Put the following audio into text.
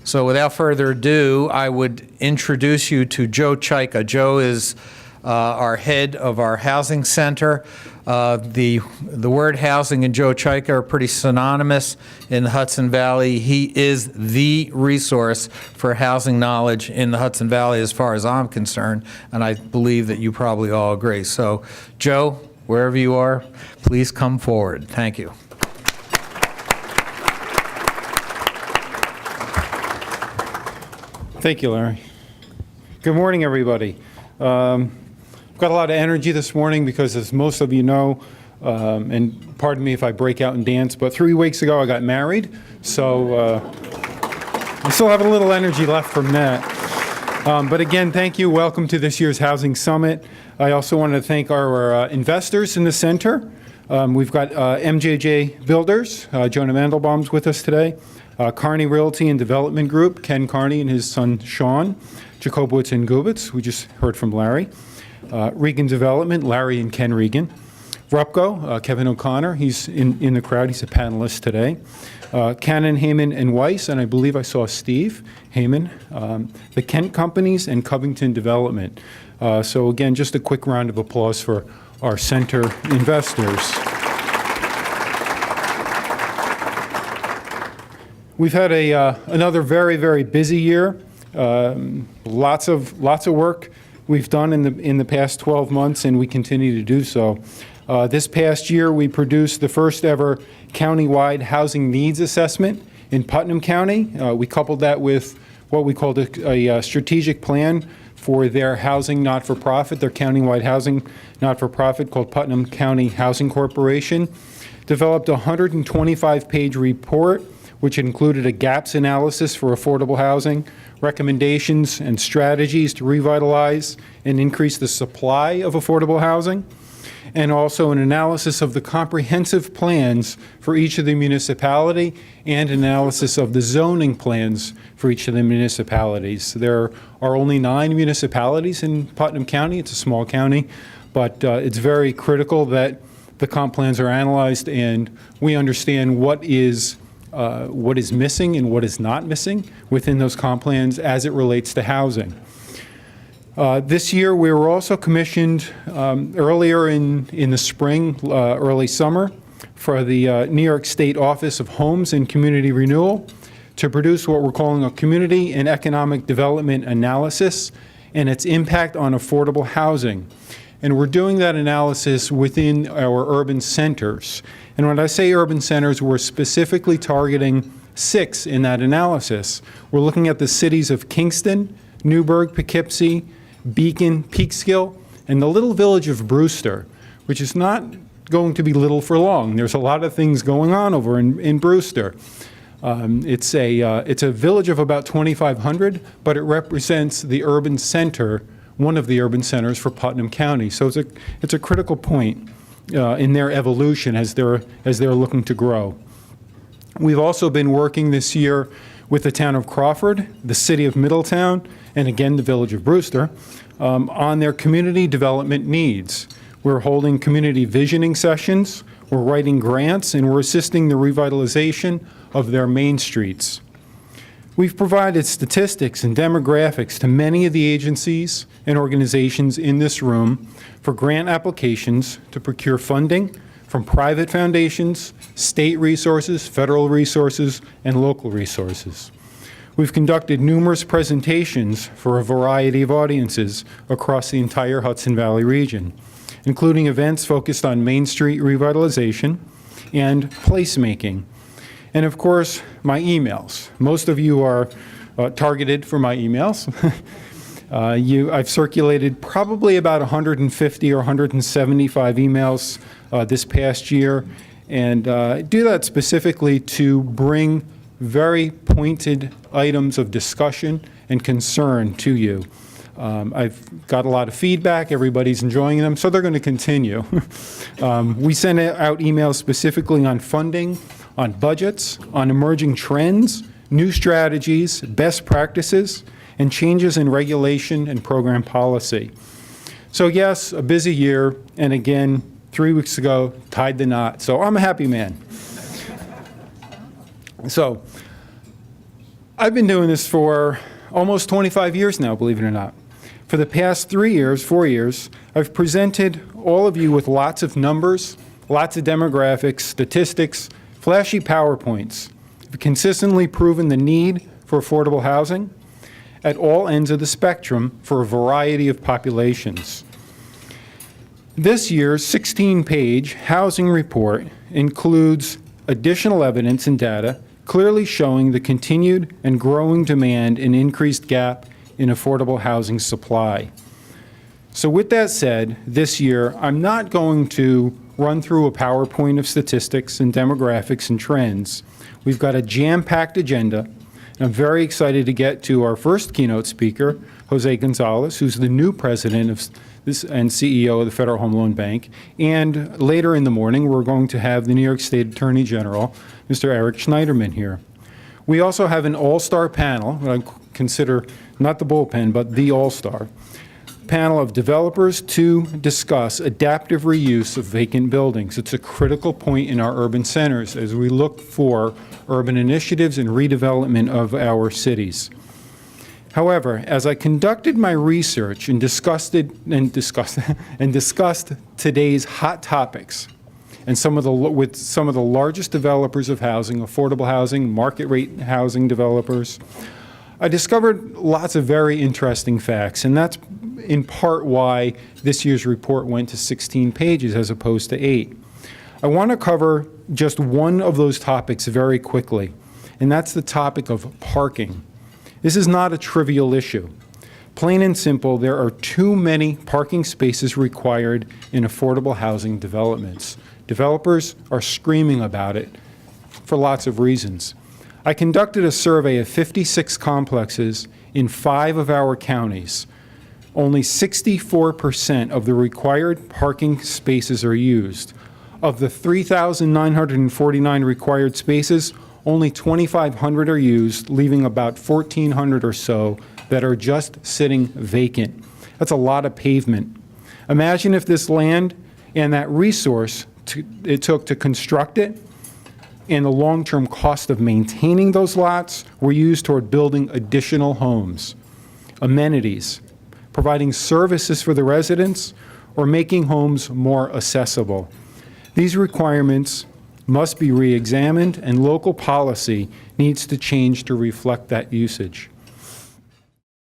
So without further ado, I would introduce you to Joe Czajka. Joe is our head of our housing center. The word housing and Joe Czajka are pretty synonymous in the Hudson Valley. He is the resource for housing knowledge in the Hudson Valley as far as I'm concerned, and I believe that you probably all agree. So, Joe, wherever you are, please come forward. Thank you. Thank you, Larry. Good morning, everybody. I've got a lot of energy this morning because, as most of you know, and pardon me if I break out and dance, but 3 weeks ago I got married, so I still have a little energy left from that. But again, thank you. Welcome to this year's Housing Summit. I also want to thank our investors in the center. We've got MJJ Builders, Jonah Mandelbaum's with us today. Carney Realty and Development Group, Ken Carney and his son Sean, Jacobowitz and Gubitz, we just heard from Larry. Regan Development, Larry and Ken Regan. Rupco, Kevin O'Connor, he's in the crowd, he's a panelist today. Cannon, Heyman, and Weiss, and I believe I saw Steve Heyman. The Kent Companies and Covington Development. So again, just a quick round of applause for our center investors. We've had another very, very busy year. Lots of work we've done in the past 12 months, and we continue to do so. This past year, we produced the first ever countywide housing needs assessment in Putnam County. We coupled that with what we called a strategic plan for their housing not-for-profit, their countywide housing not-for-profit called Putnam County Housing Corporation. Developed a 125-page report which included a gaps analysis for affordable housing, recommendations and strategies to revitalize and increase the supply of affordable housing, and also an analysis of the comprehensive plans for each of the municipality and analysis of the zoning plans for each of the municipalities. There are only 9 municipalities in Putnam County. It's a small county, but it's very critical that the comp plans are analyzed and we understand what is missing and what is not missing within those comp plans as it relates to housing. This year, we were also commissioned earlier in the spring, early summer, for the New York State Office of Homes and Community Renewal to produce what we're calling a community and economic development analysis and its impact on affordable housing. And we're doing that analysis within our urban centers. And when I say urban centers, we're specifically targeting 6 in that analysis. We're looking at the cities of Kingston, Newburgh, Poughkeepsie, Beacon, Peekskill, and the little village of Brewster, which is not going to be little for long. There's a lot of things going on over in Brewster. It's a village of about 2,500, but it represents the urban center, one of the urban centers for Putnam County. So it's a critical point in their evolution as they're looking to grow. We've also been working this year with the town of Crawford, the city of Middletown, and again the village of Brewster, on their community development needs. We're holding community visioning sessions, we're writing grants, and we're assisting the revitalization of their main streets. We've provided statistics and demographics to many of the agencies and organizations in this room for grant applications to procure funding from private foundations, state resources, federal resources, and local resources. We've conducted numerous presentations for a variety of audiences across the entire Hudson Valley region, including events focused on Main Street revitalization and placemaking. And of course, my emails. Most of you are targeted for my emails. I've circulated probably about 150 or 175 emails this past year, and do that specifically to bring very pointed items of discussion and concern to you. I've got a lot of feedback. Everybody's enjoying them, so they're going to continue. We send out emails specifically on funding, on budgets, on emerging trends, new strategies, best practices, and changes in regulation and program policy. So yes, a busy year, and again, 3 weeks ago, tied the knot. So I'm a happy man. So I've been doing this for almost 25 years now, believe it or not. For the past 4 years, I've presented all of you with lots of numbers, lots of demographics, statistics, flashy PowerPoints. I've consistently proven the need for affordable housing at all ends of the spectrum for a variety of populations. This year's 16-page housing report includes additional evidence and data clearly showing the continued and growing demand and increased gap in affordable housing supply. So with that said, this year, I'm not going to run through a PowerPoint of statistics and demographics and trends. We've got a jam-packed agenda, and I'm very excited to get to our first keynote speaker, Jose Gonzalez, who's the new president of this and CEO of the Federal Home Loan Bank. And later in the morning, we're going to have the New York State Attorney General, Mr. Eric Schneiderman, here. We also have an all-star panel, what I consider not the bullpen, but the all-star panel of developers to discuss adaptive reuse of vacant buildings. It's a critical point in our urban centers as we look for urban initiatives and redevelopment of our cities. However, as I conducted my research and discussed today's hot topics, and with some of the largest developers of housing, affordable housing, market rate housing developers, I discovered lots of very interesting facts, and that's in part why this year's report went to 16 pages as opposed to 8. I want to cover just one of those topics very quickly, and that's the topic of parking. This is not a trivial issue. Plain and simple, there are too many parking spaces required in affordable housing developments. Developers are screaming about it for lots of reasons. I conducted a survey of 56 complexes in 5 of our counties. Only 64% of the required parking spaces are used. Of the 3,949 required spaces, only 2,500 are used, leaving about 1,400 or so that are just sitting vacant. That's a lot of pavement. Imagine if this land and that resource it took to construct it and the long-term cost of maintaining those lots were used toward building additional homes, amenities, providing services for the residents, or making homes more accessible. These requirements must be re-examined, and local policy needs to change to reflect that usage.